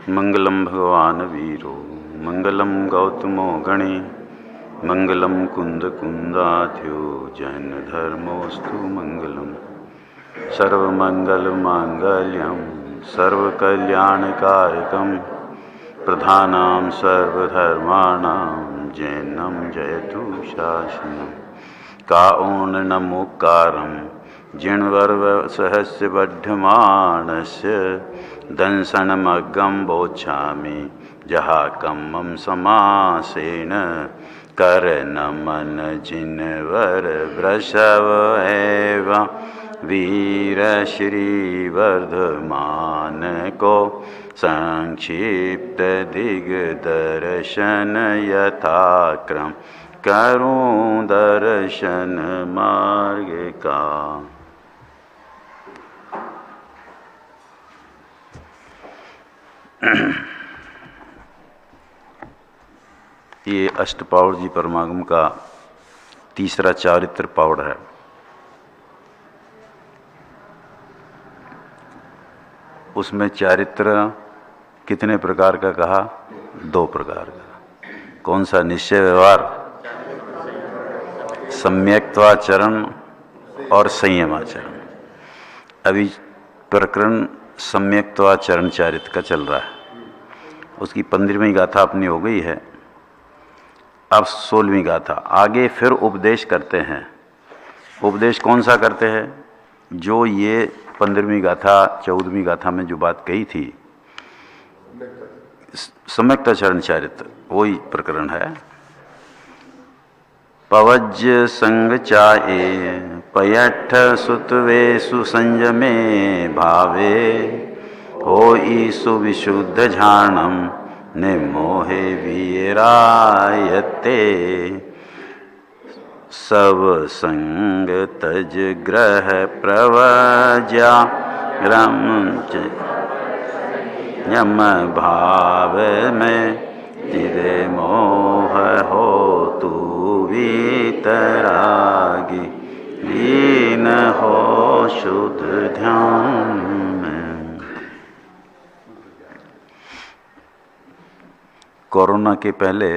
मंगलम भगवान वीरो मंगलम गौतमो गणे मंगलम कुंद कुंदाध्यो जैन धर्मोस्तु मंगलम सर्वमंगल मांगल्यम सर्वकल्याणकारकम प्रधानां सर्वधर्माणां जैनं जयतु शासनम् काओन नमोकारं जिण्वर्वसहस्य बध्यमानस्य दंसनमग्गं बोच्छामि जहाकम्मं समासेन करनमन जिनवर वृषभ एव वीर श्रीवर्धमान को संक्षिप्त दिग्दर्शन यथाक्रम करूं दर्शन मार्ग का। ये अष्टपावड़ जी परमागम का तीसरा चारित्र पावड़ है। उसमें चारित्र कितने प्रकार का कहा? 2 प्रकार का। कौन सा? निश्चय व्यवहार, सम्यक्त्वाचरण और संयमाचरण। अभी प्रकरण सम्यक्त्वाचरण चारित्र का चल रहा है। उसकी 15वीं गाथा अपनी हो गई है, अब 16वीं गाथा। आगे फिर उपदेश करते हैं। उपदेश कौन सा करते हैं? जो ये 15वीं गाथा 14वीं गाथा में जो बात कही थी, सम्यक्ताचरण चारित्र, वही प्रकरण है। पवज्य संग चाए पयठ सुतवेशु संयमे भावे होई सुविशुद्ध झाणम निमोहे वीरायते सब संग तज ग्रह प्रवज्या रम यम भाव में तिरे मोह हो तू वीतरागी लीन हो शुद्ध ध्यान में। कोरोना के पहले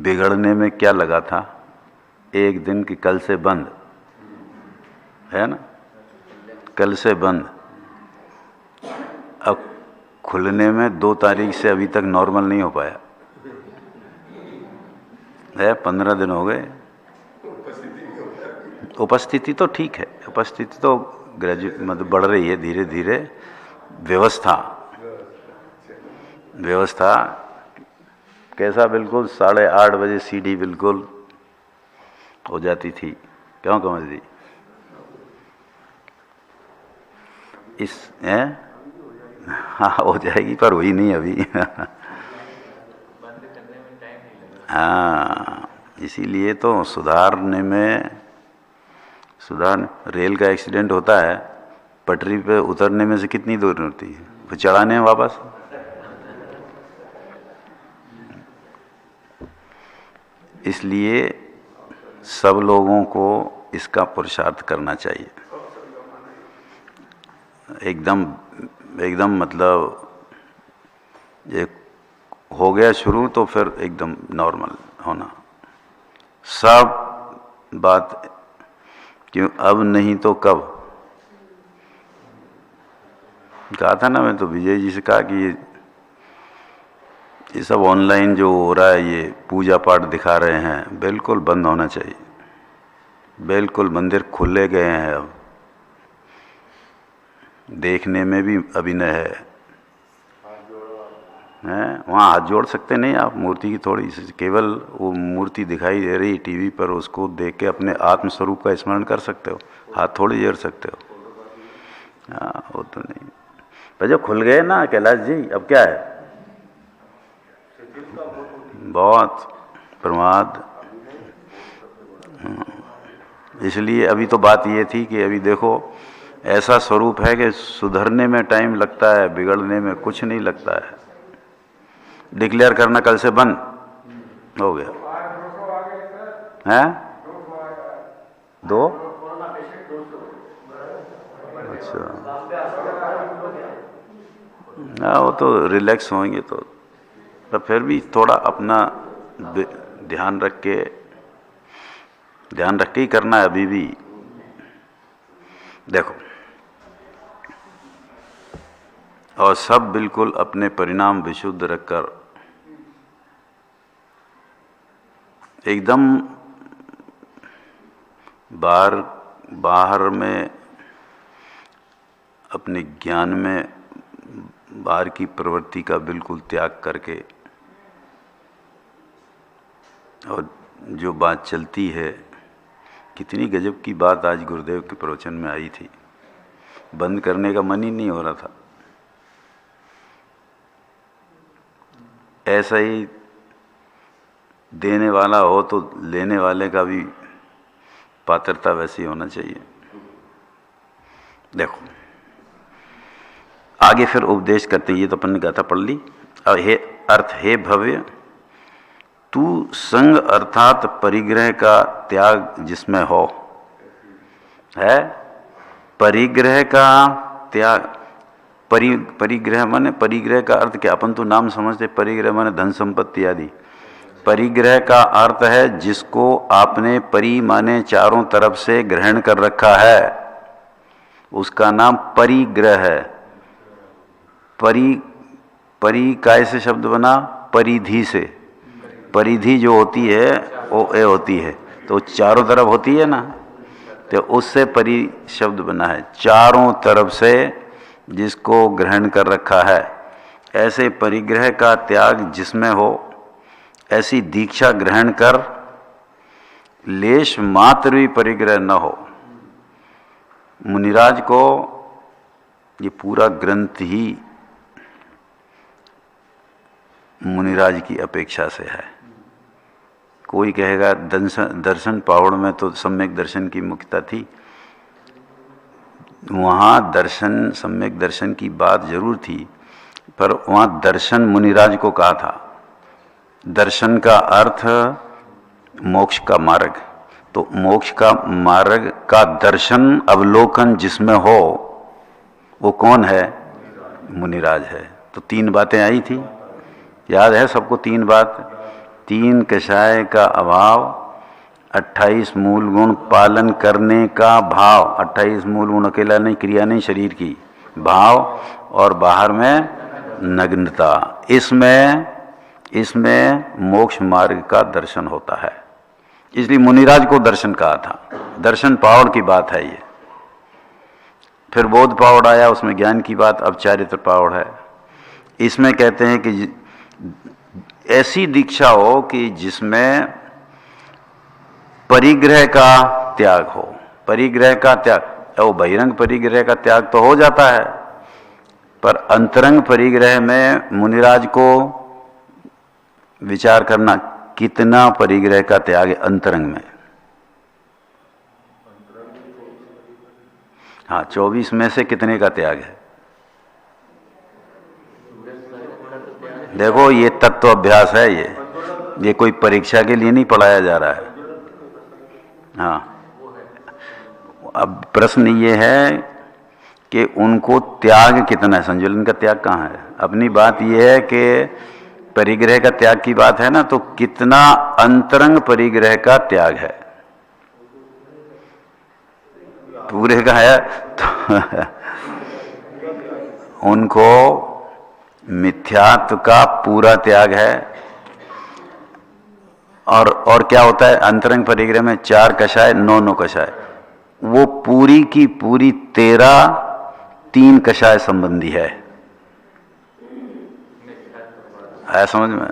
बिगड़ने में क्या लगा था? एक दिन की कल से बंद है ना, कल से बंद। अब खुलने में 2 तारीख से अभी तक नॉर्मल नहीं हो पाया है। 15 दिन हो गए। उपस्थिति तो ठीक है, उपस्थिति तो ग्रेजुएट मतलब बढ़ रही है धीरे धीरे। व्यवस्था कैसा? बिल्कुल 8:30 बजे सीढ़ी बिल्कुल हो जाती थी। क्यों कमल जी? इस हाँ हो जाएगी, पर हुई नहीं अभी। हाँ, इसीलिए तो रेल का एक्सीडेंट होता है, पटरी पे उतरने में से कितनी दूर होती है, फिर चढ़ाने में वापस। इसलिए सब लोगों को इसका पुरुषार्थ करना चाहिए। एकदम मतलब ये हो गया शुरू तो फिर एकदम नॉर्मल होना। सब बात क्यों अब नहीं तो कब? कहा था ना, मैं तो विजय जी से कहा कि ये सब ऑनलाइन जो हो रहा है, ये पूजा पाठ दिखा रहे हैं, बिल्कुल बंद होना चाहिए। बिल्कुल मंदिर खुले गए हैं, अब देखने में भी अभिनय है। वहाँ हाथ जोड़ सकते नहीं आप, मूर्ति की थोड़ी केवल वो मूर्ति दिखाई दे रही टीवी पर, उसको देख के अपने आत्म स्वरूप का स्मरण कर सकते हो, हाथ थोड़ी जोड़ सकते हो। हाँ, वो तो नहीं। पर जो खुल गए ना कैलाश जी, अब क्या है? बहुत प्रमाद। इसलिए अभी तो बात ये थी कि अभी देखो ऐसा स्वरूप है कि सुधरने में टाइम लगता है, बिगड़ने में कुछ नहीं लगता है। डिक्लेयर करना कल से बंद हो गया है। 2? अच्छा, हाँ, वो तो रिलैक्स होंगे तो, पर फिर भी थोड़ा अपना ध्यान रख के ही करना है। अभी भी देखो, और सब बिल्कुल अपने परिणाम विशुद्ध रखकर एकदम बाहर में अपने ज्ञान में बाहर की प्रवृत्ति का बिल्कुल त्याग करके, और जो बात चलती है, कितनी गजब की बात आज गुरुदेव के प्रवचन में आई थी, बंद करने का मन ही नहीं हो रहा था। ऐसा ही देने वाला हो तो लेने वाले का भी पात्रता वैसी होना चाहिए। देखो आगे फिर उपदेश करते, ये तो अपन ने गाथा पढ़ ली। और हे अर्थ, हे भव्य, तू संग अर्थात परिग्रह का त्याग जिसमें हो, है परिग्रह का त्याग। परिग्रह माने, परिग्रह का अर्थ क्या, अपन तो नाम समझते, परिग्रह माने धन संपत्ति आदि। परिग्रह का अर्थ है जिसको आपने परि माने चारों तरफ से ग्रहण कर रखा है, उसका नाम परिग्रह है। परि काय से शब्द बना, परिधि से। परिधि जो होती है वो ए होती है, तो चारों तरफ होती है ना, तो उससे परि शब्द बना है, चारों तरफ से जिसको ग्रहण कर रखा है। ऐसे परिग्रह का त्याग जिसमें हो, ऐसी दीक्षा ग्रहण कर, लेश मात्र भी परिग्रह न हो। मुनिराज को ये पूरा ग्रंथ ही मुनिराज की अपेक्षा से है। कोई कहेगा दर्शन पावड़ में तो सम्यक दर्शन की मुख्यता थी, वहाँ दर्शन सम्यक दर्शन की बात जरूर थी, पर वहाँ दर्शन मुनिराज को कहा था। दर्शन का अर्थ मोक्ष का मार्ग, तो मोक्ष का मार्ग का दर्शन अवलोकन जिसमें हो, वो कौन है, मुनिराज है। तो तीन बातें आई थी, याद है सबको तीन बात। तीन कषाय का अभाव, 28 मूल गुण पालन करने का भाव। 28 मूल गुण अकेला नहीं, क्रिया नहीं, शरीर की भाव, और बाहर में नग्नता। इसमें मोक्ष मार्ग का दर्शन होता है, इसलिए मुनिराज को दर्शन कहा था। दर्शन पावड़ की बात है ये। फिर बोध पावड़ आया, उसमें ज्ञान की बात। अब चारित्र पावड़ है। इसमें कहते हैं कि ऐसी दीक्षा हो कि जिसमें परिग्रह का त्याग हो। परिग्रह का त्याग, वो बहिरंग परिग्रह का त्याग तो हो जाता है, पर अंतरंग परिग्रह में मुनिराज को विचार करना, कितना परिग्रह का त्याग है अंतरंग में। हाँ, 24 में से कितने का त्याग है? देखो ये तत्व अभ्यास है, ये कोई परीक्षा के लिए नहीं पढ़ाया जा रहा है। हाँ, अब प्रश्न ये है कि उनको त्याग कितना है, संजुलन का त्याग कहाँ है। अपनी बात ये है कि परिग्रह का त्याग की बात है ना, तो कितना अंतरंग परिग्रह का त्याग है, पूरे का है। तो उनको मिथ्यात्व का पूरा त्याग है। और क्या होता है अंतरंग परिग्रह में? 4 कषाय 9 कषाय, वो पूरी की पूरी 13 3 कषाय संबंधी है। आया समझ में?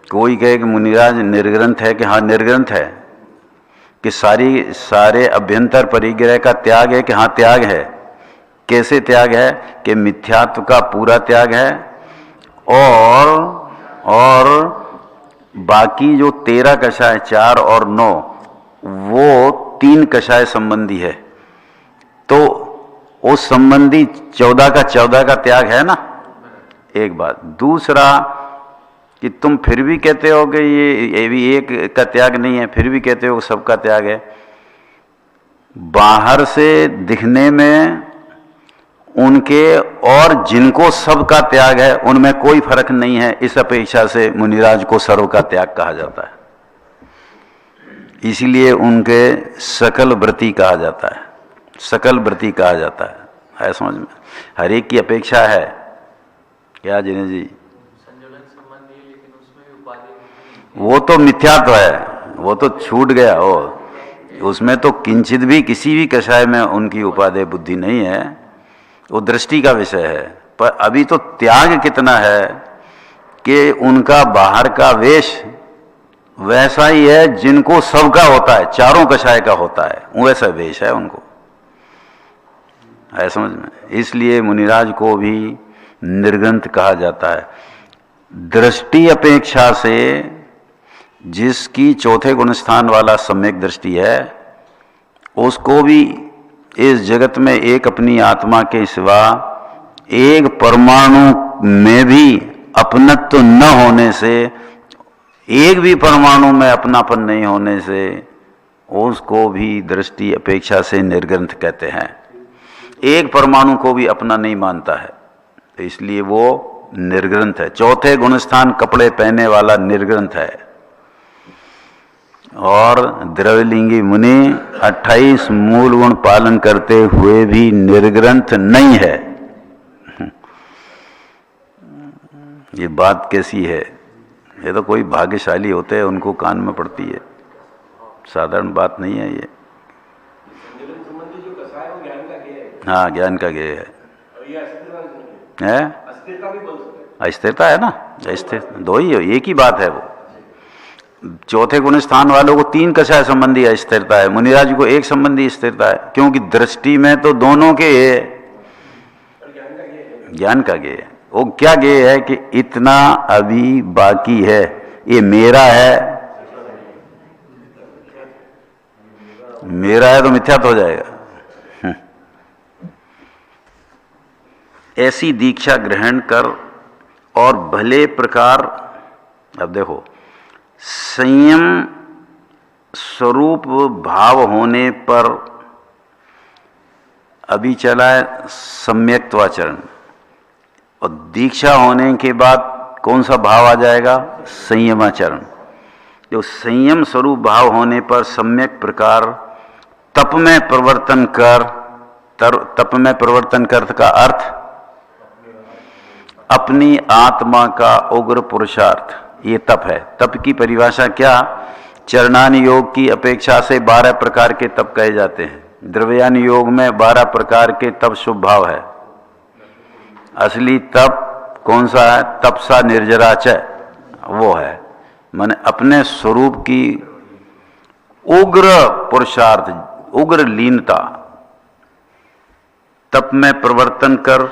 कोई कहे कि मुनिराज निर्ग्रंथ है, कि हाँ निर्ग्रंथ है, कि सारे अभ्यंतर परिग्रह का त्याग है, कि हाँ त्याग है। कैसे त्याग है? कि मिथ्यात्व का पूरा त्याग है, और बाकी जो 13 कषाय 4 और 9 वो 3 कषाय संबंधी है। तो उस संबंधी 14 का त्याग है ना, एक बात। दूसरा कि तुम फिर भी कहते हो कि ये भी एक का त्याग नहीं है, फिर भी कहते हो सबका त्याग है। बाहर से दिखने में उनके और जिनको सब का त्याग है उनमें कोई फर्क नहीं है, इस अपेक्षा से मुनिराज को सर्व का त्याग कहा जाता है। इसीलिए उनके सकल व्रती कहा जाता है, सकल व्रती कहा जाता है समझ में? हर एक की अपेक्षा है क्या जिन्हें जी? वो तो मिथ्यात्व है, वो तो छूट गया हो, उसमें तो किंचित भी किसी भी कषाय में उनकी उपादेय बुद्धि नहीं है, वो दृष्टि का विषय है। पर अभी तो त्याग कितना है कि उनका बाहर का वेश वैसा ही है जिनको सबका होता है, चारों कषाय का होता है, वैसा वेश है उनको, है समझ में? इसलिए मुनिराज को भी निर्ग्रंथ कहा जाता है। दृष्टि अपेक्षा से जिसकी चौथे गुणस्थान वाला सम्यक दृष्टि है, उसको भी इस जगत में एक अपनी आत्मा के सिवा एक परमाणु में भी अपनत्व न होने से, एक भी परमाणु में अपनापन नहीं होने से, उसको भी दृष्टि अपेक्षा से निर्ग्रंथ कहते हैं। एक परमाणु को भी अपना नहीं मानता है, तो इसलिए वो निर्ग्रंथ है। चौथे गुणस्थान कपड़े पहने वाला निर्ग्रंथ है। और द्रव्यलिंगी मुनि 28 मूल गुण पालन करते हुए भी निर्ग्रंथ नहीं है। ये बात कैसी है? ये तो कोई भाग्यशाली होते हैं उनको कान में पड़ती है, साधारण बात नहीं है ये। हाँ, ज्ञान का गेय है, अस्थिरता है ना, अस्थिर दो ही है, एक ही बात है वो। चौथे गुण स्थान वालों को 3 कषाय संबंधी अस्थिरता है, मुनिराज को एक संबंधी स्थिरता है, क्योंकि दृष्टि में तो दोनों के है, ज्ञान का गेय है। वो क्या गेय है कि इतना अभी बाकी है, ये मेरा है, मेरा है तो मिथ्यात हो जाएगा। ऐसी दीक्षा ग्रहण कर और भले प्रकार, अब देखो, संयम स्वरूप भाव होने पर अभी चला है सम्यक्त्वाचरण, और दीक्षा होने के बाद कौन सा भाव आ जाएगा? संयमाचरण। जो संयम स्वरूप भाव होने पर सम्यक प्रकार तप में परिवर्तन कर, तप में परिवर्तन कर का अर्थ अपनी आत्मा का उग्र पुरुषार्थ, ये तप है। तप की परिभाषा क्या? चरणान योग की अपेक्षा से 12 प्रकार के तप कहे जाते हैं। द्रव्यान योग में 12 प्रकार के तप शुभ भाव है। असली तप कौन सा है? तपसा निर्जराच, वो है, माने अपने स्वरूप की उग्र पुरुषार्थ, उग्र लीनता, तप में परिवर्तन कर,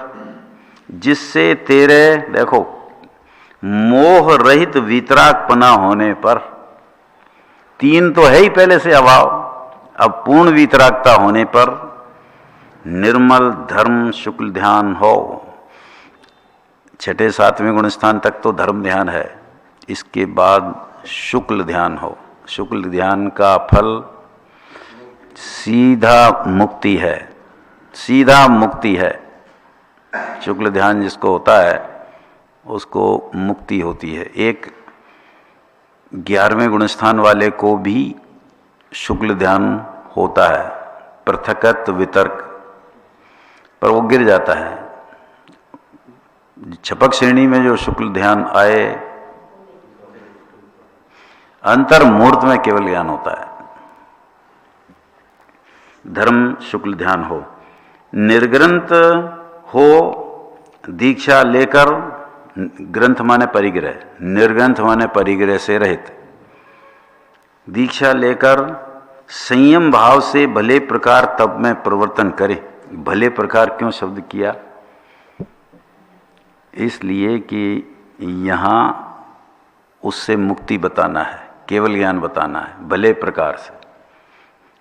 जिससे तेरे, देखो, मोह रहित वीतरागपना होने पर, 3 तो है ही पहले से अभाव, अब पूर्ण वीतरागता होने पर निर्मल धर्म शुक्ल ध्यान हो। 6ठे 7वें गुण स्थान तक तो धर्म ध्यान है, इसके बाद शुक्ल ध्यान हो। शुक्ल ध्यान का फल सीधा मुक्ति है, सीधा मुक्ति है। शुक्ल ध्यान जिसको होता है उसको मुक्ति होती है। एक 11वें गुणस्थान वाले को भी शुक्ल ध्यान होता है, पृथकत्व वितर्क, पर वो गिर जाता है। छपक श्रेणी में जो शुक्ल ध्यान आए, अंतर मुहूर्त में केवल ज्ञान होता है। धर्म शुक्ल ध्यान हो, निर्ग्रंथ हो, दीक्षा लेकर, ग्रंथ माने परिग्रह, निर्ग्रंथ माने परिग्रह से रहित, दीक्षा लेकर संयम भाव से भले प्रकार तप में परिवर्तन करे। भले प्रकार क्यों शब्द किया? इसलिए कि यहाँ उससे मुक्ति बताना है, केवल ज्ञान बताना है। भले प्रकार से,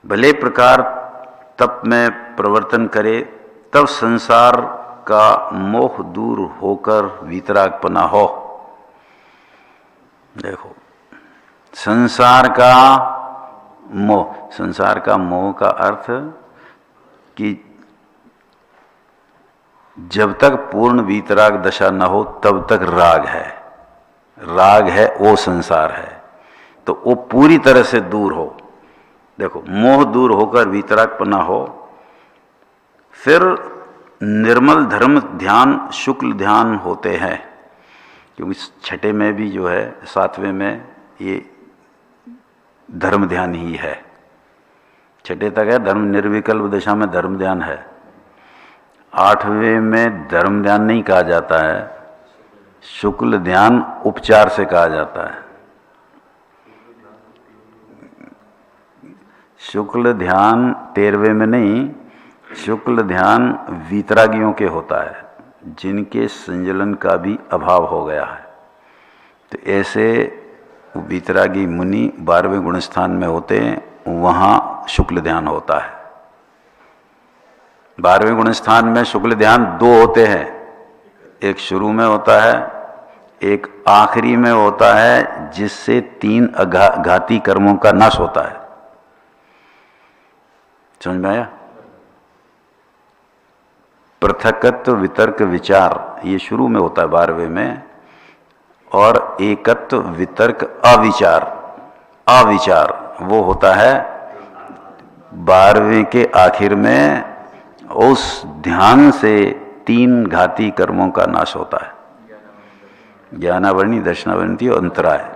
भले प्रकार तप में परिवर्तन करे, तब संसार का मोह दूर होकर वीतरागपना हो। देखो, संसार का मोह, संसार का मोह का अर्थ कि जब तक पूर्ण वीतराग दशा न हो तब तक राग है, राग है वो संसार है। तो वो पूरी तरह से दूर हो, देखो मोह दूर होकर वीतरागपना हो, फिर निर्मल धर्म ध्यान शुक्ल ध्यान होते हैं। क्योंकि छठे में भी जो है, सातवें में ये धर्म ध्यान ही है, छठे तक है धर्म निर्विकल्प दशा में धर्म ध्यान है। आठवें में धर्म ध्यान नहीं कहा जाता है, शुक्ल ध्यान उपचार से कहा जाता है। शुक्ल ध्यान 13वें में नहीं, शुक्ल ध्यान वीतरागियों के होता है जिनके संजलन का भी अभाव हो गया है। तो ऐसे वीतरागी मुनि 12वें गुणस्थान में होते हैं, वहाँ शुक्ल ध्यान होता है। 12वें गुणस्थान में शुक्ल ध्यान 2 होते हैं, एक शुरू में होता है, एक आखिरी में होता है, जिससे 3 घाती कर्मों का नाश होता है। समझ में आया? पृथकत्व वितर्क विचार ये शुरू में होता है 12वें में, और एकत्व वितर्क अविचार, अविचार वो होता है 12वें के आखिर में। उस ध्यान से 3 घाती कर्मों का नाश होता है, ज्ञानावरणी, दर्शनावरणी और अंतराय।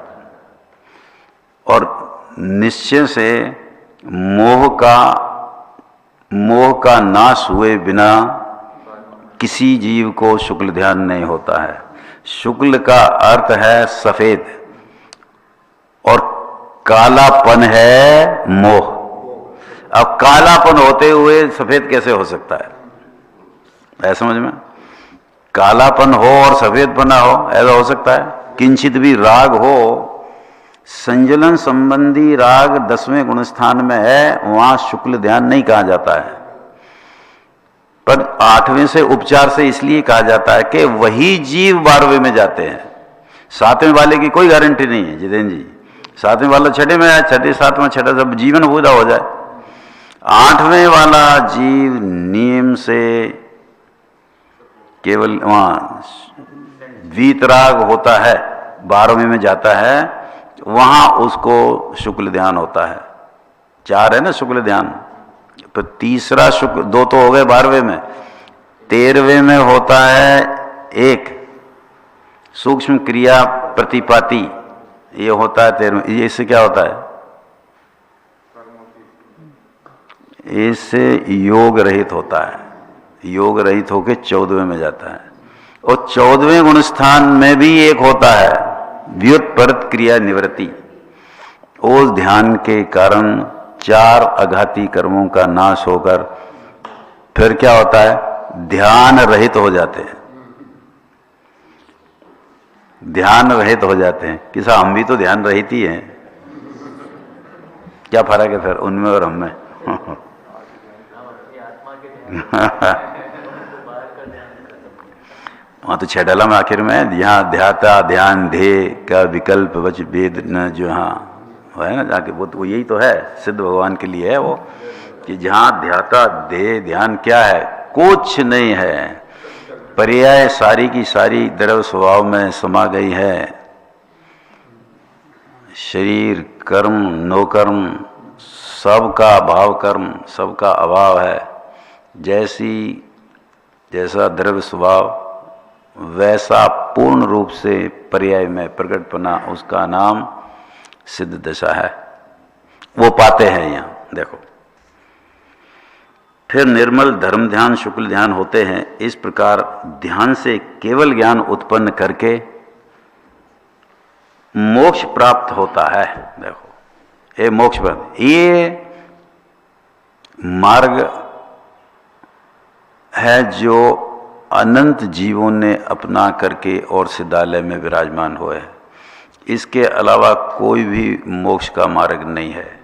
और निश्चय से मोह का नाश हुए बिना किसी जीव को शुक्ल ध्यान नहीं होता है। शुक्ल का अर्थ है सफेद और कालापन है मोह। अब कालापन होते हुए सफेद कैसे हो सकता है? ऐसा समझ में, कालापन हो और सफेदपना हो, ऐसा हो सकता है? किंचित भी राग हो, संजलन संबंधी राग 10वें गुणस्थान में है, वहां शुक्ल ध्यान नहीं कहा जाता है। पर 8वें से उपचार से इसलिए कहा जाता है कि वही जीव 12वें में जाते हैं। 7वें वाले की कोई गारंटी नहीं है जितेंद्र जी, 7वें वाला छठे में है, छठे 7वां छठा सब जीवन पूरा हो जाए। 8वें वाला जीव नियम से केवल वहां वीतराग होता है, 12वें में जाता है, वहां उसको शुक्ल ध्यान होता है। 4 है ना शुक्ल ध्यान, तो तीसरा शुक्ल 2 तो हो गए 12वें में। 13वें में होता है एक सूक्ष्म क्रिया प्रतिपाती, ये होता है 13वें। ये इससे क्या होता है? इससे योग रहित होता है, योग रहित होकर 14वें में जाता है। और 14वें गुणस्थान में भी एक होता है व्युत्परत क्रिया निवृत्ति। उस ध्यान के कारण 4 अघाती कर्मों का नाश होकर फिर क्या होता है? ध्यान रहित हो जाते हैं, ध्यान रहित हो जाते हैं। किसा हम भी तो ध्यान रहित ही हैं, क्या फर्क है फिर उनमें और हम में? वहां तो छठला में आखिर में यहाँ ध्याता ध्यान ध्येय का विकल्प वच वेद न, जो हाँ है ना जाके वो यही तो है, सिद्ध भगवान के लिए है वो, कि जहाँ ध्याता ध्येय ध्यान क्या है? कुछ नहीं है, पर्याय सारी की सारी द्रव्य स्वभाव में समा गई है। शरीर कर्म नो कर्म सबका भाव कर्म सबका अभाव है। जैसा द्रव्य स्वभाव वैसा पूर्ण रूप से पर्याय में प्रकटपना, उसका नाम सिद्ध दशा है। वो पाते हैं यहाँ देखो। फिर निर्मल धर्म ध्यान शुक्ल ध्यान होते हैं। इस प्रकार ध्यान से केवल ज्ञान उत्पन्न करके मोक्ष प्राप्त होता है। देखो ये मोक्ष प्राप्त, ये मार्ग है जो अनंत जीवों ने अपना करके और सिद्धालय में विराजमान हुए हैं। इसके अलावा कोई भी मोक्ष का मार्ग नहीं है।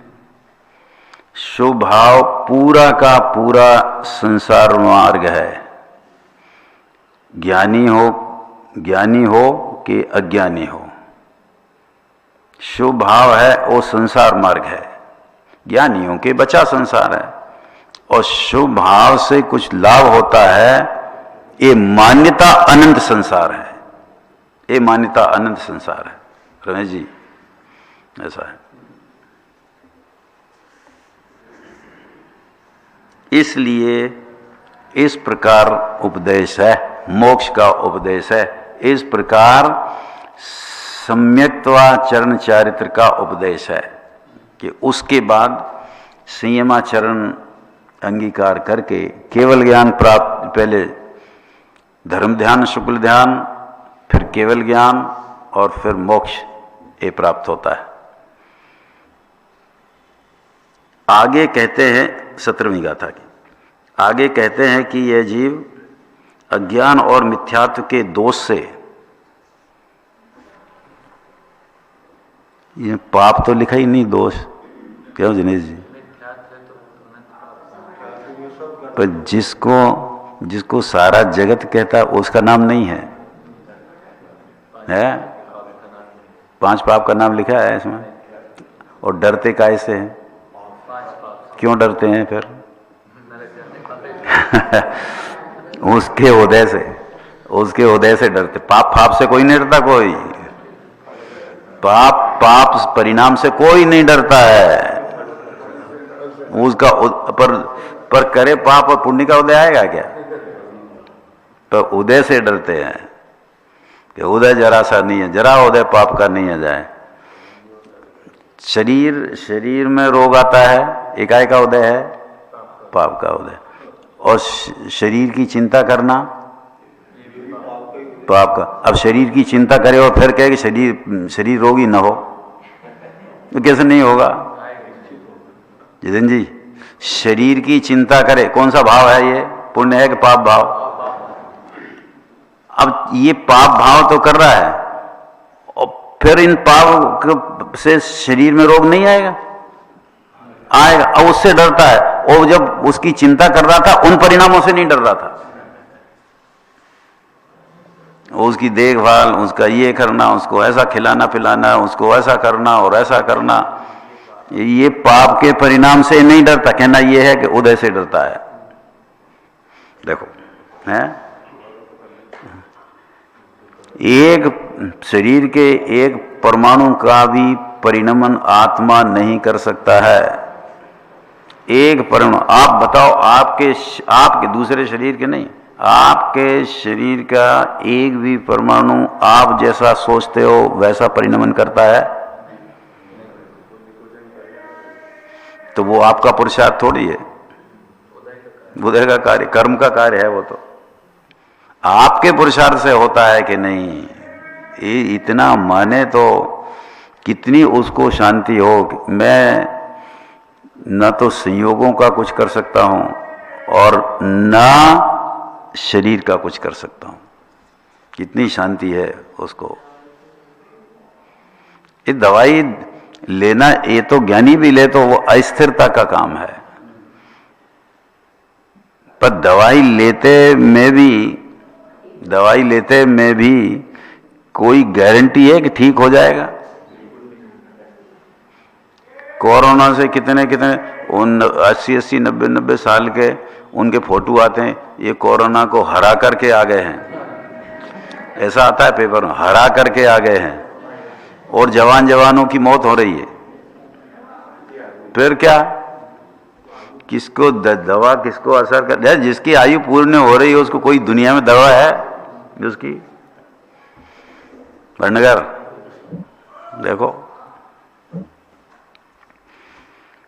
शुभ भाव पूरा का पूरा संसार मार्ग है। ज्ञानी हो कि अज्ञानी हो, शुभ भाव है वो संसार मार्ग है। ज्ञानियों के बचा संसार है, और शुभ भाव से कुछ लाभ होता है ये मान्यता अनंत संसार है, ये मान्यता अनंत संसार है। रमेश जी ऐसा है। इसलिए इस प्रकार उपदेश है, मोक्ष का उपदेश है। इस प्रकार सम्यक्त्वाचरण चारित्र का उपदेश है कि उसके बाद संयमाचरण अंगीकार करके केवल ज्ञान प्राप्त, पहले धर्म ध्यान, शुक्ल ध्यान, फिर केवल ज्ञान और फिर मोक्ष ये प्राप्त होता है। आगे कहते हैं 17वीं गाथा की, आगे कहते हैं कि यह जीव अज्ञान और मिथ्यात्व के दोष से, ये पाप तो लिखा ही नहीं, दोष क्यों दिनेश जी? पर जिसको सारा जगत कहता है उसका नाम नहीं है, 5 पाप का नाम लिखा है इसमें। और डरते काहे से हैं? क्यों डरते हैं फिर? उसके उदय से डरते। पाप से कोई नहीं डरता, कोई पाप परिणाम से कोई नहीं डरता है। उसका पर करे पाप और पुण्य का उदय आएगा क्या? तो उदय से डरते हैं कि उदय जरा सा नहीं है, जरा उदय पाप का नहीं आ जाए। शरीर में रोग आता है, इकाई का उदय है पाप का उदय। और शरीर की चिंता करना पाप का। अब शरीर की चिंता करे और फिर कहे कि शरीर रोगी ना हो, तो कैसे नहीं होगा जितेंद्र जी? शरीर की चिंता करे, कौन सा भाव है ये? पुण्य है कि पाप भाव? अब ये पाप भाव तो कर रहा है, और फिर इन पाप से शरीर में रोग नहीं आएगा? आएगा। अब उससे डरता है, और जब उसकी चिंता कर रहा था उन परिणामों से नहीं डर रहा था। उसकी देखभाल, उसका ये करना, उसको ऐसा खिलाना पिलाना, उसको ऐसा करना और ऐसा करना, ये पाप के परिणाम से नहीं डरता। कहना ये है कि उदय से डरता है। देखो है, एक शरीर के एक परमाणु का भी परिणमन आत्मा नहीं कर सकता है। एक परमाणु, आप बताओ, आपके दूसरे शरीर के नहीं, आपके शरीर का एक भी परमाणु आप जैसा सोचते हो वैसा परिणमन करता है? तो वो आपका पुरुषार्थ थोड़ी है, उदय का कार्य, कर्म का कार्य है वो। तो आपके पुरुषार्थ से होता है कि नहीं, ये इतना माने तो कितनी उसको शांति हो। मैं न तो संयोगों का कुछ कर सकता हूं और न शरीर का कुछ कर सकता हूं, कितनी शांति है उसको। ये दवाई लेना, ये तो ज्ञानी भी ले तो वो अस्थिरता का काम है, पर दवाई लेते में भी कोई गारंटी है कि ठीक हो जाएगा? कोरोना से कितने उन 80 90 साल के उनके फोटो आते हैं, ये कोरोना को हरा करके आ गए हैं, ऐसा आता है पेपर में, हरा करके आ गए हैं, और जवानों की मौत हो रही है। फिर क्या? किसको दवा किसको असर कर? जिसकी आयु पूर्ण हो रही है उसको कोई दुनिया में दवा है उसकी? भटनगर देखो,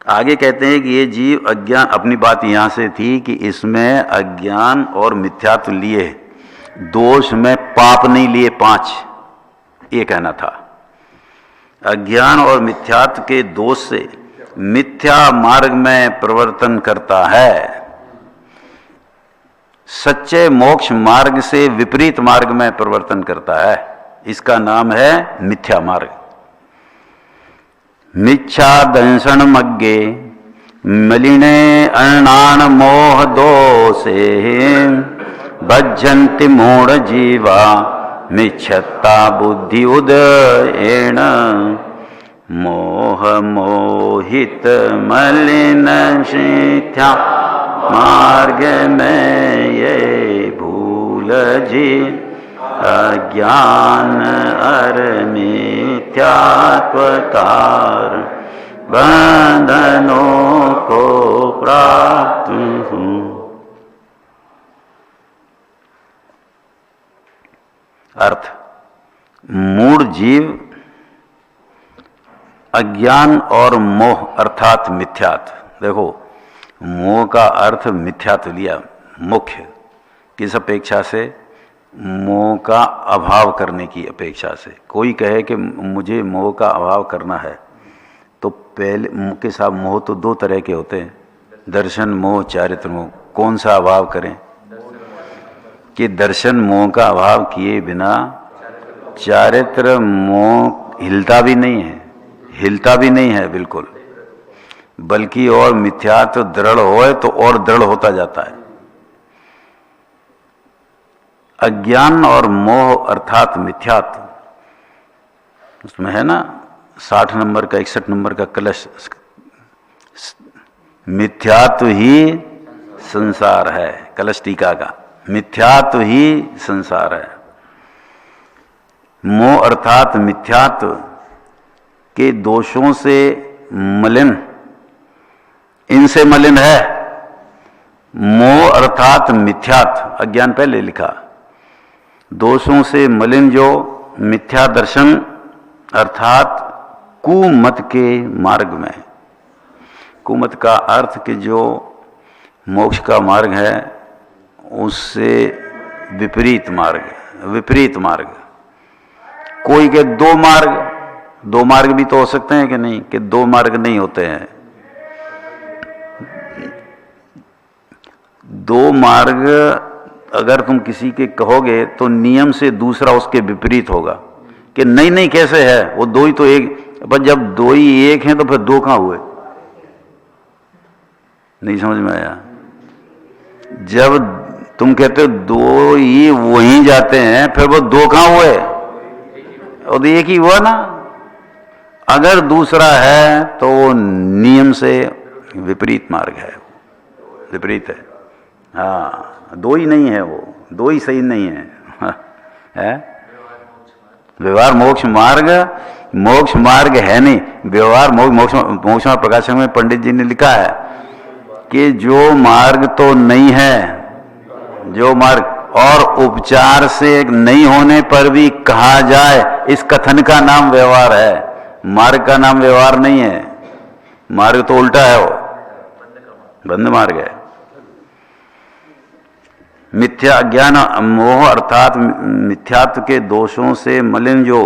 आगे कहते हैं कि ये जीव अज्ञान, अपनी बात यहां से थी कि इसमें अज्ञान और मिथ्यात्व लिए, दोष में पाप नहीं लिए, 5 ये कहना था। अज्ञान और मिथ्यात्व के दोष से मिथ्या मार्ग में प्रवर्तन करता है, सच्चे मोक्ष मार्ग से विपरीत मार्ग में प्रवर्तन करता है। इसका नाम है मिथ्या मार्ग। मिच्छा दंशन मग्गे मलिने अनान मोह दोषे भज्जन्ति मूढ़ जीवा मिच्छत्ता बुद्धि उदयेन मोह मोहित मलिन शिथ्या मार्ग में ये भूल यजी अज्ञान अर मिथ्यात्व कारण बंधनों को प्राप्त हूँ। अर्थ, मूढ़ जीव अज्ञान और मोह अर्थात मिथ्यात्व। देखो, मोह का अर्थ मिथ्यात्व लिया मुख्य, किस अपेक्षा से? मोह का अभाव करने की अपेक्षा से। कोई कहे कि मुझे मोह का अभाव करना है, तो पहले के साथ मोह तो दो तरह के होते हैं, दर्शन मोह, चारित्र मोह। कौन सा अभाव करें? कि दर्शन मोह का अभाव किए बिना चारित्र मोह हिलता भी नहीं है बिल्कुल, बल्कि और मिथ्यात्व दृढ़ होए तो और दृढ़ होता जाता है। अज्ञान और मोह अर्थात मिथ्यात्व, उसमें है ना 60 नंबर का 61 नंबर का कलश, मिथ्यात्व ही संसार है, कलश टीका का, मिथ्यात्व ही संसार है। मोह अर्थात मिथ्यात्व के दोषों से मलिन, इनसे मलिन है। मोह अर्थात मिथ्यात्व, अज्ञान पहले लिखा, दोषों से मलिन जो मिथ्या दर्शन अर्थात कुमत के मार्ग में। कुमत का अर्थ कि जो मोक्ष का मार्ग है उससे विपरीत मार्ग। कोई के दो मार्ग भी तो हो सकते हैं कि नहीं, कि दो मार्ग नहीं होते हैं। दो मार्ग अगर तुम किसी के कहोगे तो नियम से दूसरा उसके विपरीत होगा कि नहीं कैसे है, वो दो ही तो एक, पर जब दो ही एक हैं तो फिर दो कहां हुए? नहीं समझ में आया? जब तुम कहते हो दो ही वहीं जाते हैं, फिर वो दो कहां हुए? और एक ही हुआ ना। अगर दूसरा है तो वो नियम से विपरीत मार्ग है, विपरीत है। हाँ, दो ही नहीं है, वो दो ही सही नहीं है, व्यवहार मोक्ष मार्ग है नहीं। व्यवहार मोक्ष प्रकाशन में पंडित जी ने लिखा है कि जो मार्ग तो नहीं है, जो मार्ग और उपचार से नहीं होने पर भी कहा जाए, इस कथन का नाम व्यवहार है, मार्ग का नाम व्यवहार नहीं है। मार्ग तो उल्टा है, वो बंद मार्ग है। मिथ्या अज्ञान मोह अर्थात मिथ्यात्व के दोषों से मलिन जो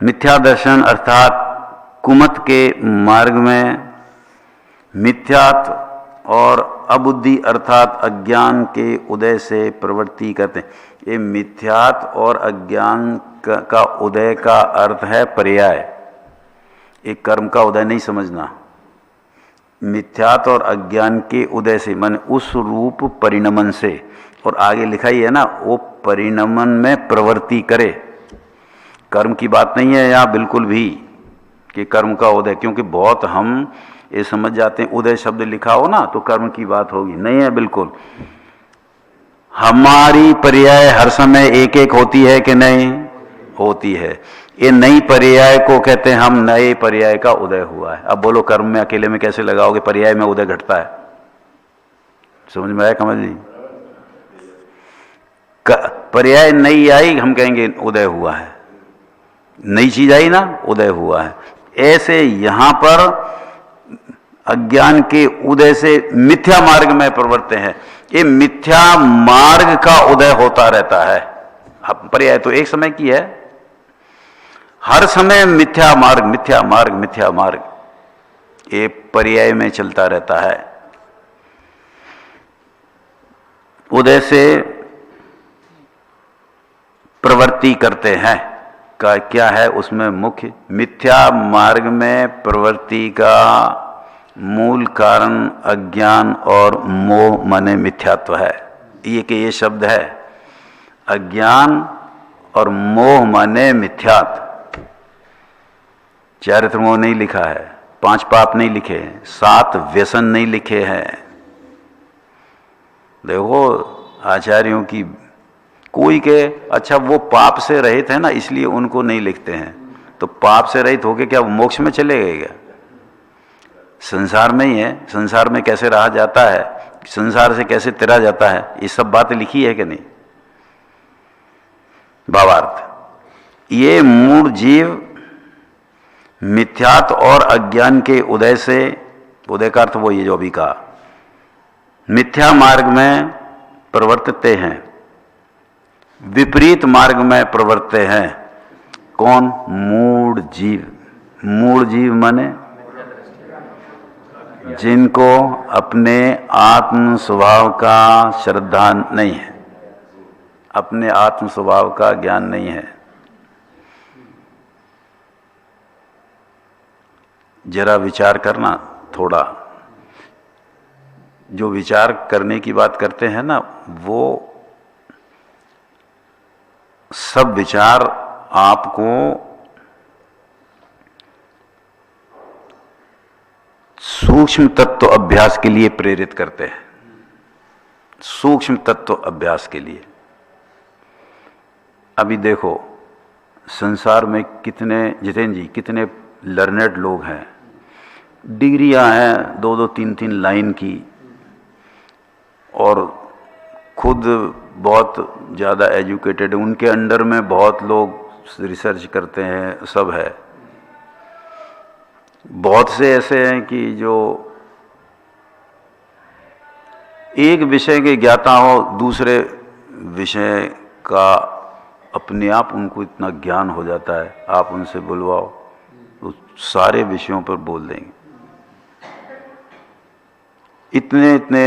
मिथ्या दर्शन अर्थात कुमत के मार्ग में मिथ्यात्व और अबुद्धि अर्थात अज्ञान के उदय से प्रवृत्ति करते हैं। ये मिथ्यात्व और अज्ञान का उदय का अर्थ है पर्याय, एक कर्म का उदय नहीं समझना। मिथ्यात्व और अज्ञान के उदय से माने उस रूप परिणमन से, और आगे लिखा ही है ना, वो परिणमन में प्रवृत्ति करे। कर्म की बात नहीं है यहाँ बिल्कुल भी कि कर्म का उदय, क्योंकि बहुत हम ये समझ जाते हैं उदय शब्द लिखा हो ना तो कर्म की बात होगी, नहीं है बिल्कुल। हमारी पर्याय हर समय एक एक होती है कि नहीं होती है। ये नई पर्याय को कहते हैं हम नए पर्याय का उदय हुआ है। अब बोलो कर्म में अकेले में कैसे लगाओगे, पर्याय में उदय घटता है। समझ में आया कमल जी? पर्याय नई आई हम कहेंगे उदय हुआ है, नई चीज आई ना उदय हुआ है। ऐसे यहां पर अज्ञान के उदय से मिथ्या मार्ग में प्रवृत्त है, ये मिथ्या मार्ग का उदय होता रहता है। अब पर्याय तो एक समय की है, हर समय मिथ्या मार्ग ये पर्याय में चलता रहता है। उदय से प्रवृत्ति करते हैं का क्या है उसमें मुख्य, मिथ्या मार्ग में प्रवृत्ति का मूल कारण अज्ञान और मोह माने मिथ्यात्व है। ये शब्द है, अज्ञान और मोह माने मिथ्यात्व। चारित्र मोह नहीं लिखा है, 5 पाप नहीं लिखे हैं, 7 व्यसन नहीं लिखे हैं। देखो आचार्यों की कोई के अच्छा वो पाप से रहित है ना इसलिए उनको नहीं लिखते हैं, तो पाप से रहित होके क्या वो मोक्ष में चले गए क्या? संसार में ही है, संसार में कैसे रहा जाता है, संसार से कैसे तिरा जाता है, ये सब बातें लिखी है कि नहीं? भावार्थ, ये मूढ़ जीव मिथ्यात्व और अज्ञान के उदय से, उदय का अर्थ वो ये जो अभी कहा, मिथ्या मार्ग में प्रवर्तते हैं, विपरीत मार्ग में प्रवर्तते हैं। कौन? मूढ़ जीव। मूढ़ जीव माने जिनको अपने आत्म स्वभाव का श्रद्धा नहीं है, अपने आत्म स्वभाव का ज्ञान नहीं है। जरा विचार करना थोड़ा, जो विचार करने की बात करते हैं ना, वो सब विचार आपको सूक्ष्म तत्व अभ्यास के लिए प्रेरित करते हैं, सूक्ष्म तत्व अभ्यास के लिए। अभी देखो संसार में कितने, जितेंद्र जी, कितने लर्नेड लोग हैं, डिग्रियां हैं 2-2, 3-3 लाइन की, और खुद बहुत ज़्यादा एजुकेटेड, उनके अंडर में बहुत लोग रिसर्च करते हैं, सब है। बहुत से ऐसे हैं कि जो एक विषय के ज्ञाता हो, दूसरे विषय का अपने आप उनको इतना ज्ञान हो जाता है, आप उनसे बुलवाओ तो सारे विषयों पर बोल देंगे। इतने इतने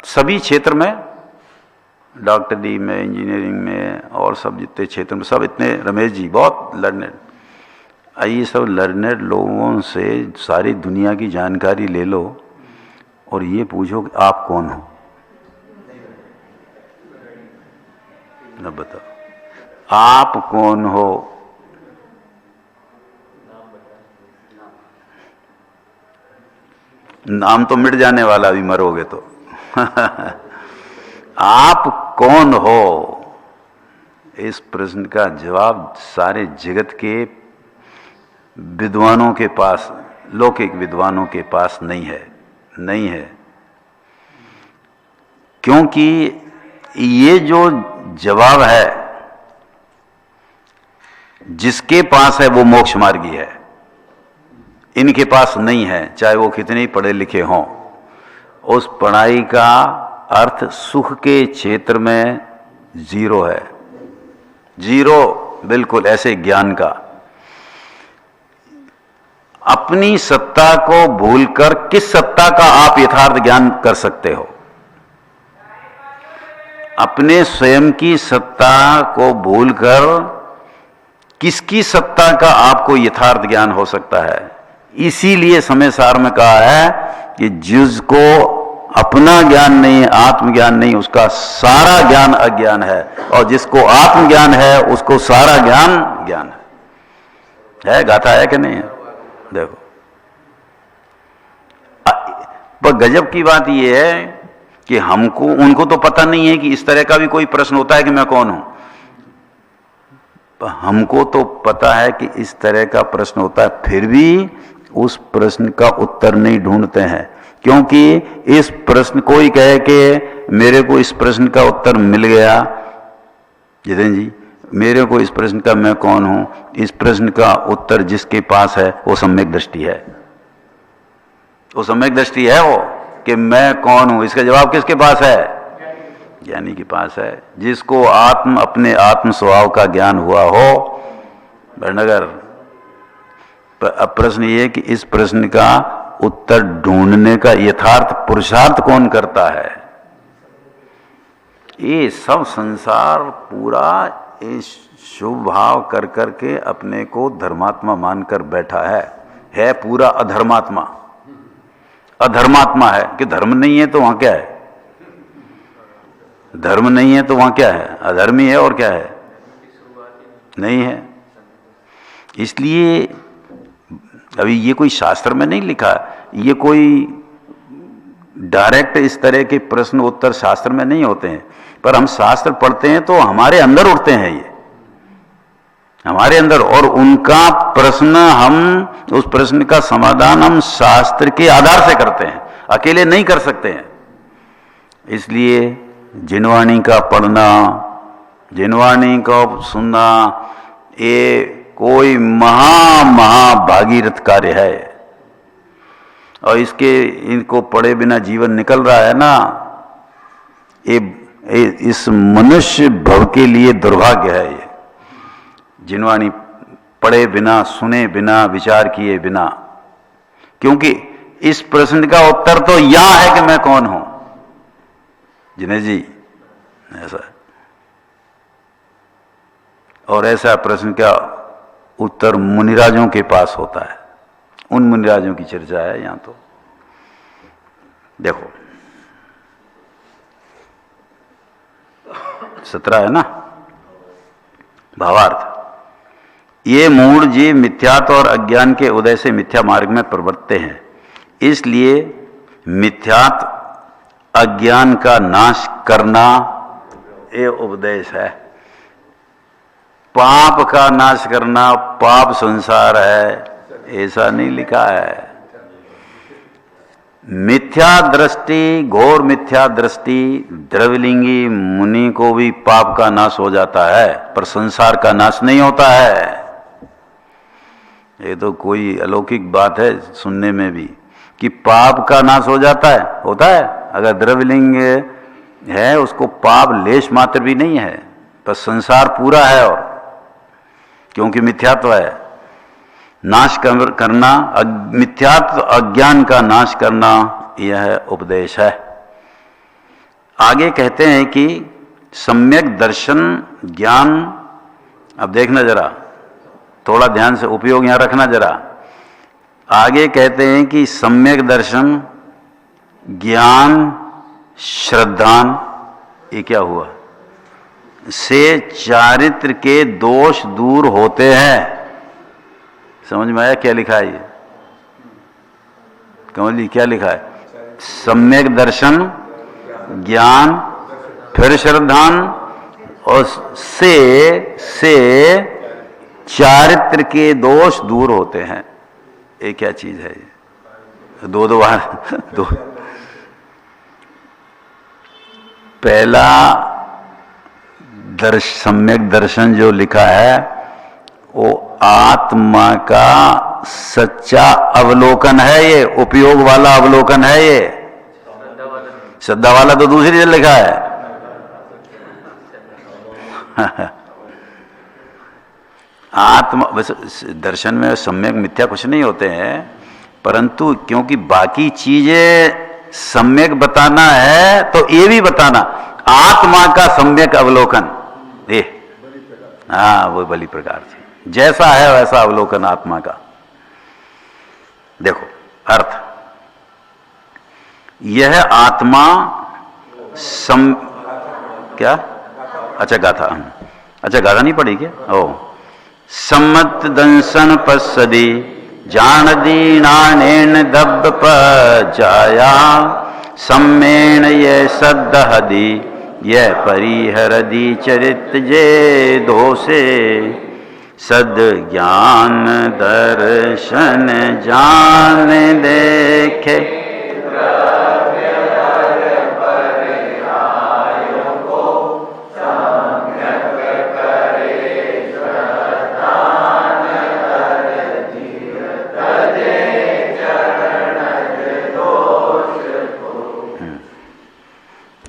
सभी क्षेत्र में, डॉक्टरी में, इंजीनियरिंग में और सब जितने क्षेत्र में, सब इतने, रमेश जी बहुत लर्नेड। ये सब लर्नेड लोगों से सारी दुनिया की जानकारी ले लो और ये पूछो कि आप कौन हो, न बताओ आप कौन हो। नाम तो मिट जाने वाला, अभी मरोगे तो। आप कौन हो, इस प्रश्न का जवाब सारे जगत के विद्वानों के पास, लौकिक विद्वानों के पास नहीं है, नहीं है। क्योंकि ये जो जवाब है जिसके पास है वो मोक्ष मार्गी है, इनके पास नहीं है, चाहे वो कितने ही पढ़े लिखे हों। उस पढ़ाई का अर्थ सुख के क्षेत्र में जीरो है, जीरो बिल्कुल, ऐसे ज्ञान का। अपनी सत्ता को भूलकर किस सत्ता का आप यथार्थ ज्ञान कर सकते हो? अपने स्वयं की सत्ता को भूलकर किसकी सत्ता का आपको यथार्थ ज्ञान हो सकता है? इसीलिए समय सार में कहा है कि जिसको अपना ज्ञान नहीं, आत्मज्ञान नहीं, उसका सारा ज्ञान अज्ञान है, और जिसको आत्मज्ञान है उसको सारा ज्ञान ज्ञान है। गाथा है कि नहीं है? देखो, पर गजब की बात यह है कि हमको, उनको तो पता नहीं है कि इस तरह का भी कोई प्रश्न होता है कि मैं कौन हूं। हमको तो पता है कि इस तरह का प्रश्न होता है, फिर भी उस प्रश्न का उत्तर नहीं ढूंढते हैं। क्योंकि इस प्रश्न, कोई कहे कि मेरे को इस प्रश्न का उत्तर मिल गया, जितेंद्र जी मेरे को इस प्रश्न का मैं कौन हूं, इस प्रश्न का उत्तर जिसके पास है वो सम्यक दृष्टि है। वो सम्यक दृष्टि है वो कि मैं कौन हूं, इसका जवाब किसके पास है? ज्ञानी के पास है, जिसको अपने आत्म स्वभाव का ज्ञान हुआ हो। भटनगर, अब प्रश्न ये कि इस प्रश्न का उत्तर ढूंढने का यथार्थ पुरुषार्थ कौन करता है? ये सब संसार पूरा इस शुभ भाव कर करके अपने को धर्मात्मा मानकर बैठा है पूरा अधर्मात्मा। अधर्मात्मा है कि धर्म नहीं है तो वहां क्या है? धर्म नहीं है तो वहां क्या है? अधर्मी है, और क्या है? नहीं है। इसलिए अभी ये कोई शास्त्र में नहीं लिखा, ये कोई डायरेक्ट इस तरह के प्रश्न उत्तर शास्त्र में नहीं होते हैं, पर हम शास्त्र पढ़ते हैं तो हमारे अंदर उठते हैं, ये हमारे अंदर, और उनका प्रश्न, हम उस प्रश्न का समाधान हम शास्त्र के आधार से करते हैं, अकेले नहीं कर सकते हैं। इसलिए जिनवाणी का पढ़ना, जिनवाणी को सुनना, ये कोई भागीरथ कार्य है। और इनको पढ़े बिना जीवन निकल रहा है ना, ये इस मनुष्य भव के लिए दुर्भाग्य है। ये जिनवाणी पढ़े बिना, सुने बिना, विचार किए बिना, क्योंकि इस प्रश्न का उत्तर तो यहां है कि मैं कौन हूं। जिनेश जी, ऐसा है। और ऐसा प्रश्न का उत्तर मुनिराजों के पास होता है, उन मुनिराजों की चर्चा है यहां। तो देखो 17 है ना, भावार्थ। ये मूढ़ जीव मिथ्यात्व और अज्ञान के उदय से मिथ्या मार्ग में प्रवृत्ते हैं, इसलिए मिथ्यात्व अज्ञान का नाश करना ये उपदेश है। पाप का नाश करना पाप संसार है, ऐसा नहीं लिखा है। मिथ्या दृष्टि, घोर मिथ्या दृष्टि द्रविलिंगी मुनि को भी पाप का नाश हो जाता है, पर संसार का नाश नहीं होता है। ये तो कोई अलौकिक बात है सुनने में भी, कि पाप का नाश हो जाता है, होता है। अगर द्रव्यलिंग है उसको पाप लेश मात्र भी नहीं है, पर संसार पूरा है, और क्योंकि मिथ्यात्व है। नाश करना, मिथ्यात्व अज्ञान का नाश करना, यह उपदेश है। आगे कहते हैं कि सम्यक दर्शन ज्ञान, अब देखना जरा, थोड़ा ध्यान से उपयोग यहां रखना जरा। आगे कहते हैं कि सम्यक दर्शन ज्ञान श्रद्धान, ये क्या हुआ, से चारित्र के दोष दूर होते हैं। समझ में आया क्या लिखा है ये? कमल जी क्या लिखा है? सम्यक दर्शन ज्ञान, फिर श्रद्धान, और से चारित्र के दोष दूर होते हैं। ये क्या चीज है? ये दो बार दो। पहला सम्यक दर्शन जो लिखा है वो आत्मा का सच्चा अवलोकन है, ये उपयोग वाला अवलोकन है। ये श्रद्धा वाला तो दूसरी जगह लिखा है। आत्मा दर्शन में सम्यक मिथ्या कुछ नहीं होते हैं, परंतु क्योंकि बाकी चीजें सम्यक बताना है तो ये भी बताना, आत्मा का सम्यक अवलोकन, ये हाँ वो बलि प्रकार से जैसा है वैसा अवलोकन आत्मा का। देखो अर्थ, यह आत्मा क्या, अच्छा गाथा, अच्छा गाथा नहीं पढ़ी क्या? ओ सम्मत दंसन पश्यदि जान नानेन दब्ब पजाया सम्मेण ये सद्दहदि ये परिहरदि चरित जे दोषे सद ज्ञान दर्शन जान देखे।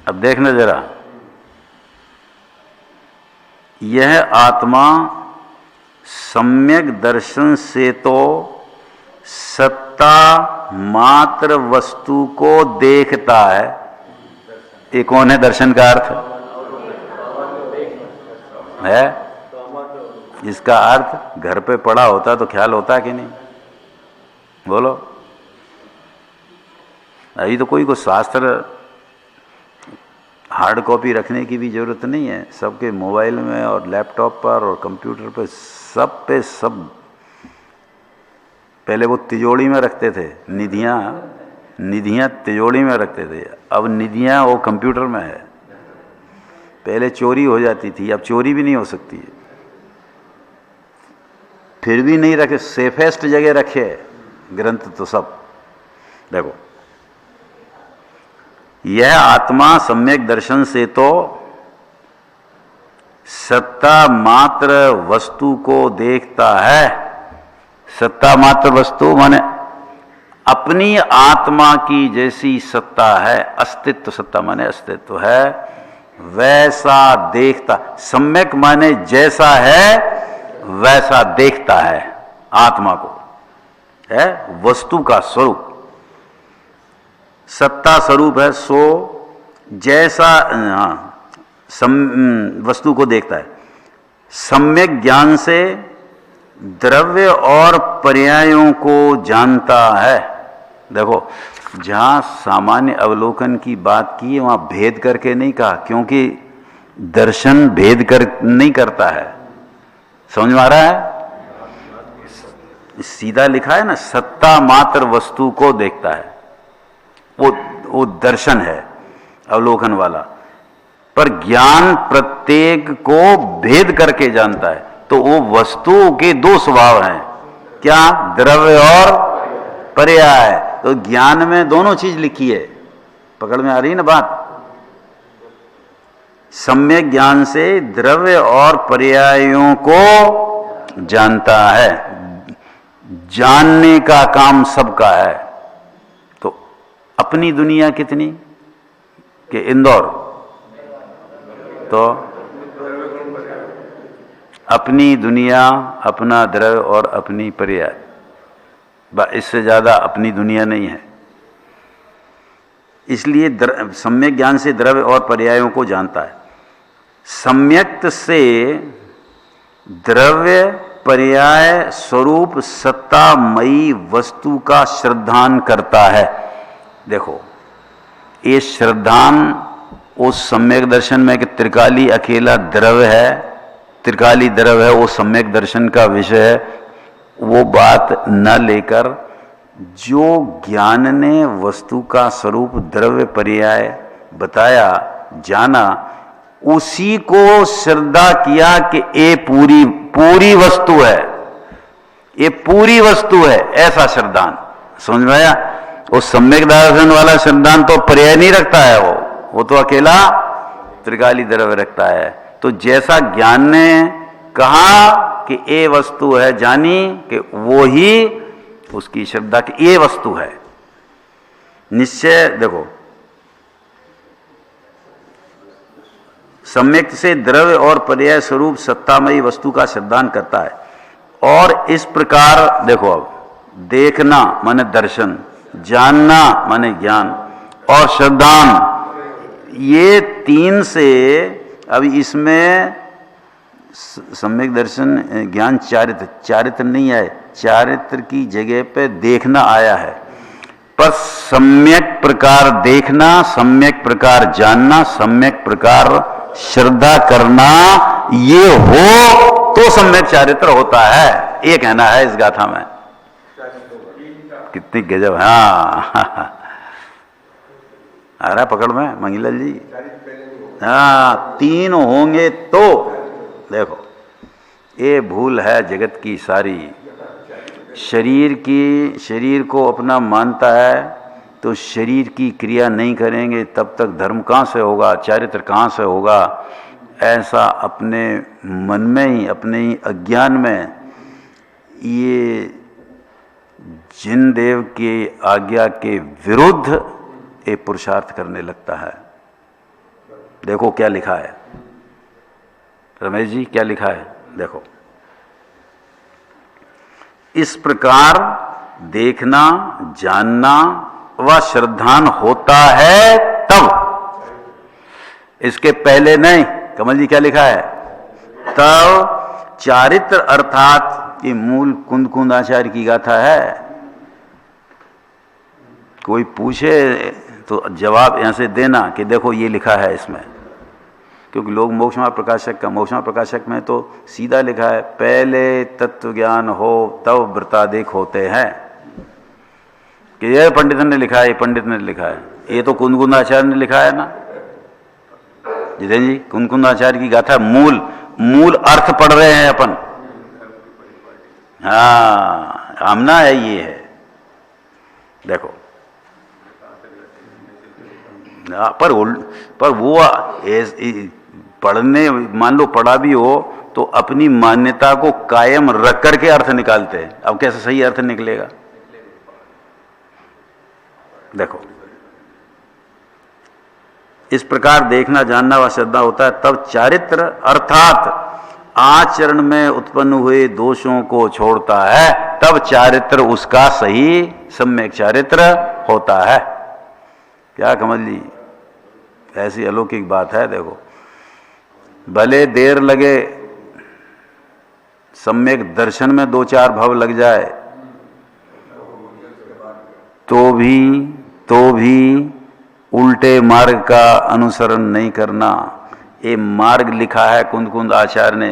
अब देखना जरा, यह आत्मा सम्यक दर्शन से तो सत्ता मात्र वस्तु को देखता है। ये कौन है दर्शन का अर्थ है? इसका अर्थ घर पे पड़ा होता तो ख्याल होता कि नहीं? बोलो। अभी तो कोई को शास्त्र हार्ड कॉपी रखने की भी जरूरत नहीं है, सबके मोबाइल में और लैपटॉप पर और कंप्यूटर पे सब। पहले वो तिजोड़ी में रखते थे, निधियां तिजोरी में रखते थे, अब निधियां वो कंप्यूटर में है। पहले चोरी हो जाती थी, अब चोरी भी नहीं हो सकती है। फिर भी नहीं रखे, सेफेस्ट जगह रखे ग्रंथ तो सब। देखो, यह आत्मा सम्यक दर्शन से तो सत्ता मात्र वस्तु को देखता है। सत्ता मात्र वस्तु माने अपनी आत्मा की जैसी सत्ता है, अस्तित्व, सत्ता माने अस्तित्व है, वैसा देखता। सम्यक माने जैसा है वैसा देखता है आत्मा को, है वस्तु का स्वरूप, सत्ता स्वरूप है। सो जैसा वस्तु को देखता है। सम्यक ज्ञान से द्रव्य और पर्यायों को जानता है। देखो, जहां सामान्य अवलोकन की बात की वहां भेद करके नहीं कहा, क्योंकि दर्शन भेद कर नहीं करता है। समझ में आ रहा है? सीधा लिखा है ना, सत्ता मात्र वस्तु को देखता है, वो दर्शन है अवलोकन वाला। पर ज्ञान प्रत्येक को भेद करके जानता है। तो वो वस्तु के दो स्वभाव हैं, क्या? द्रव्य और पर्याय। तो ज्ञान में दोनों चीज लिखी है। पकड़ में आ रही ना बात? सम्यक ज्ञान से द्रव्य और पर्यायों को जानता है। जानने का काम सबका है। तो अपनी दुनिया कितनी कि इंदौर, तो अपनी दुनिया, अपना द्रव्य और अपनी पर्याय, इससे ज्यादा अपनी दुनिया नहीं है। इसलिए सम्यक ज्ञान से द्रव्य और पर्यायों को जानता है। सम्यक्त से द्रव्य पर्याय स्वरूप सत्तामयी वस्तु का श्रद्धान करता है। देखो, ये श्रद्धान उस सम्यक दर्शन में कि त्रिकाली अकेला द्रव्य है, त्रिकाली द्रव्य है, वो सम्यक दर्शन का विषय है, वो बात न लेकर जो ज्ञान ने वस्तु का स्वरूप द्रव्य पर्याय बताया, जाना, उसी को श्रद्धा किया कि ये पूरी वस्तु है, ये पूरी वस्तु है, ऐसा श्रद्धान। समझ में आया? वो सम्यक दर्शन वाला श्रद्धान तो पर्याय नहीं रखता है, वो तो अकेला त्रिकाली द्रव्य रखता है। तो जैसा ज्ञान ने कहा कि ये वस्तु है, जानी कि वो ही उसकी श्रद्धा कि ये वस्तु है। निश्चय देखो, सम्यक से द्रव्य और पर्याय स्वरूप सत्तामयी वस्तु का श्रद्धान करता है। और इस प्रकार देखो, अब देखना माने दर्शन, जानना माने ज्ञान, और श्रद्धान, ये तीन से अभी इसमें सम्यक दर्शन ज्ञान चारित्र नहीं आए, चारित्र की जगह पे देखना आया है। पर सम्यक प्रकार देखना, सम्यक प्रकार जानना, सम्यक प्रकार श्रद्धा करना, ये हो तो सम्यक चारित्र होता है। ये कहना है इस गाथा में। कितनी गजब! हाँ आ रहा पकड़ में मंगीलाल जी? हाँ, तीन होंगे तो देखो, ये भूल है जगत की सारी। शरीर को अपना मानता है तो शरीर की क्रिया नहीं करेंगे तब तक धर्म कहाँ से होगा, चारित्र कहाँ से होगा? ऐसा अपने मन में ही, अपने ही अज्ञान में ये जिन देव के आज्ञा के विरुद्ध ये पुरुषार्थ करने लगता है। देखो क्या लिखा है रमेश जी, क्या लिखा है देखो। इस प्रकार देखना, जानना व श्रद्धान होता है तब, इसके पहले नहीं। कमल जी क्या लिखा है? तब चारित्र अर्थात ये मूल कुंद आचार्य की गाथा है। कोई पूछे तो जवाब यहां से देना कि देखो ये लिखा है इसमें, क्योंकि लोग मोक्षमा प्रकाशक में तो सीधा लिखा है, पहले तत्व ज्ञान हो तब व्रताधिक होते हैं। कि ये पंडित ने लिखा है, ये पंडित ने लिखा है, ये तो कुंदकुंद आचार्य ने लिखा है ना। जितेंद्र जी, कुंदकुंद आचार्य की गाथा मूल अर्थ पढ़ रहे हैं अपन। हाँ, हमना है, ये है, देखो। पर वो पढ़ने, मान लो पढ़ा भी हो तो अपनी मान्यता को कायम रख करके अर्थ निकालते हैं। अब कैसे सही अर्थ निकलेगा? देखो, इस प्रकार देखना, जानना व श्रद्धा होता है, तब चारित्र अर्थात आचरण में उत्पन्न हुए दोषों को छोड़ता है, तब चारित्र उसका सही सम्यक चारित्र होता है। क्या कमल जी, ऐसी अलौकिक बात है। देखो, भले देर लगे, सम्यक दर्शन में 2-4 भव लग जाए, तो भी उल्टे मार्ग का अनुसरण नहीं करना। ये मार्ग लिखा है कुंदकुंद आचार्य ने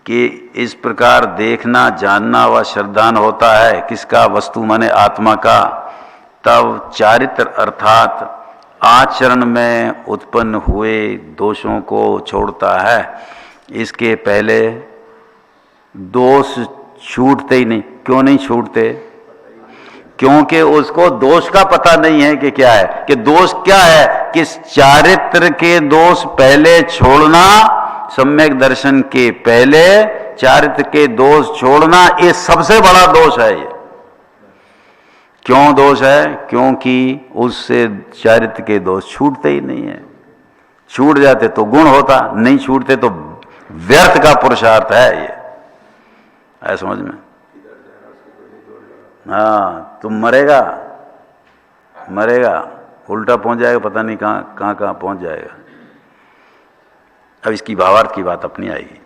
कि इस प्रकार देखना, जानना व श्रद्धान होता है किसका? वस्तु माने आत्मा का। तब चारित्र अर्थात आचरण में उत्पन्न हुए दोषों को छोड़ता है। इसके पहले दोष छूटते ही नहीं। क्यों नहीं छूटते? क्योंकि उसको दोष का पता नहीं है कि क्या है, कि दोष क्या है, कि चारित्र के दोष पहले छोड़ना, सम्यक दर्शन के पहले चारित्र के दोष छोड़ना, ये सबसे बड़ा दोष है। ये क्यों दोष है? क्योंकि उससे चारित्र के दोष छूटते ही नहीं है। छूट जाते तो गुण होता, नहीं छूटते तो व्यर्थ का पुरुषार्थ है। ये है समझ में? हाँ, तुम मरेगा, उल्टा पहुंच जाएगा, पता नहीं कहाँ पहुंच जाएगा। अब इसकी भावार्थ की बात अपनी आएगी।